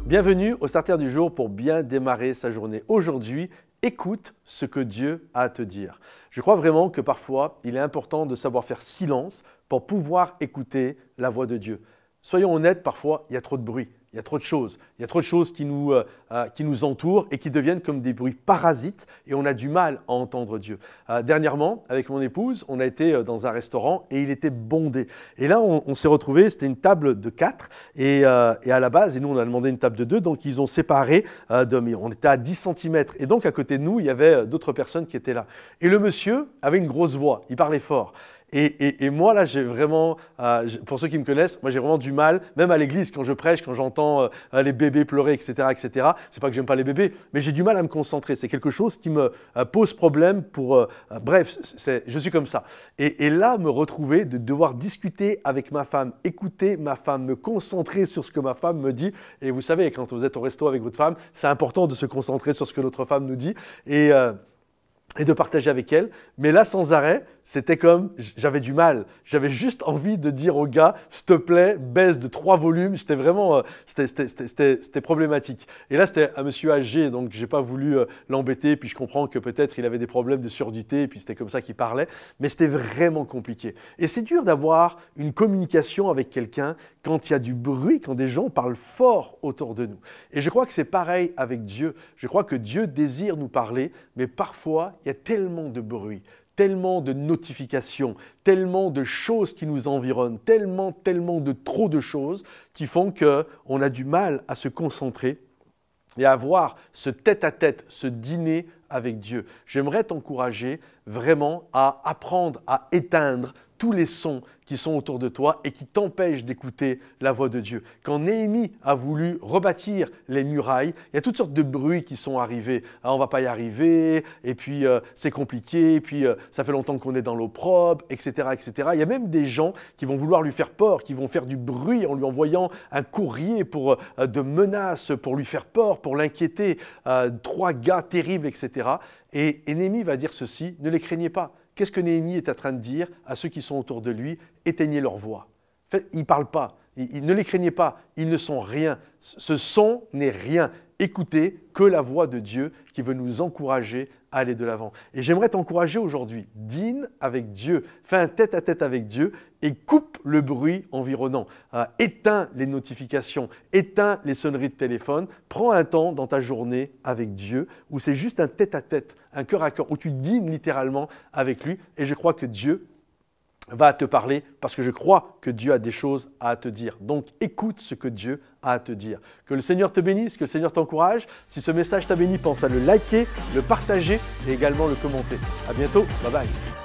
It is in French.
Bienvenue au Starter du jour pour bien démarrer sa journée. Aujourd'hui, écoute ce que Dieu a à te dire. Je crois vraiment que parfois, il est important de savoir faire silence pour pouvoir écouter la voix de Dieu. Soyons honnêtes, parfois, il y a trop de bruit. Il y a trop de choses. Il y a trop de choses qui nous entourent et qui deviennent comme des bruits parasites et on a du mal à entendre Dieu. Dernièrement, avec mon épouse, on a été dans un restaurant et il était bondé. Et là, on s'est retrouvés, c'était une table de 4 et à la base, et nous on a demandé une table de 2, donc ils ont séparé, on était à 10 cm. Et donc à côté de nous, il y avait d'autres personnes qui étaient là. Et le monsieur avait une grosse voix, il parlait fort. Et moi, là, j'ai vraiment, pour ceux qui me connaissent, moi j'ai vraiment du mal, même à l'église, quand je prêche, quand j'entends les bébés pleurer, etc., etc. C'est pas que j'aime pas les bébés, mais j'ai du mal à me concentrer. C'est quelque chose qui me pose problème pour… bref, je suis comme ça. Et là, me retrouver, de devoir discuter avec ma femme, écouter ma femme, me concentrer sur ce que ma femme me dit. Et vous savez, quand vous êtes au resto avec votre femme, c'est important de se concentrer sur ce que notre femme nous dit. Et de partager avec elle. Mais là, sans arrêt, c'était comme, j'avais du mal. J'avais juste envie de dire au gars, s'il te plaît, baisse de 3 volumes. C'était vraiment, c'était problématique. Et là, c'était un monsieur âgé, donc je n'ai pas voulu l'embêter. Puis je comprends que peut-être il avait des problèmes de surdité, et puis c'était comme ça qu'il parlait. Mais c'était vraiment compliqué. Et c'est dur d'avoir une communication avec quelqu'un quand il y a du bruit, quand des gens parlent fort autour de nous. Et je crois que c'est pareil avec Dieu. Je crois que Dieu désire nous parler, mais parfois, il y a tellement de bruit, tellement de notifications, tellement de choses qui nous environnent, tellement de trop de choses qui font qu'on a du mal à se concentrer et à avoir ce tête-à-tête, ce dîner avec Dieu. J'aimerais t'encourager vraiment à apprendre à éteindre tous les sons qui sont autour de toi et qui t'empêchent d'écouter la voix de Dieu. Quand Néhémie a voulu rebâtir les murailles, il y a toutes sortes de bruits qui sont arrivés. Ah, on ne va pas y arriver, et puis c'est compliqué, et puis ça fait longtemps qu'on est dans l'opprobre, etc., etc. Il y a même des gens qui vont vouloir lui faire peur, qui vont faire du bruit en lui envoyant un courrier de menaces pour lui faire peur, pour l'inquiéter. 3 gars terribles, etc. Et Néhémie va dire ceci, ne les craignez pas. Qu'est-ce que Néhémie est en train de dire à ceux qui sont autour de lui? Éteignez leur voix. En fait, ils ne parlent pas. Ne les craignez pas. Ils ne sont rien. Ce son n'est rien. Écoutez que la voix de Dieu qui veut nous encourager à aller de l'avant. Et j'aimerais t'encourager aujourd'hui. Dîne avec Dieu. Fais un tête-à-tête avec Dieu et coupe le bruit environnant. Éteins les notifications. Éteins les sonneries de téléphone. Prends un temps dans ta journée avec Dieu où c'est juste un tête-à-tête, un cœur à cœur, où tu dînes littéralement avec lui. Et je crois que Dieu va te parler parce que je crois que Dieu a des choses à te dire. Donc, écoute ce que Dieu a à te dire. Que le Seigneur te bénisse, que le Seigneur t'encourage. Si ce message t'a béni, pense à le liker, le partager et également le commenter. À bientôt. Bye bye.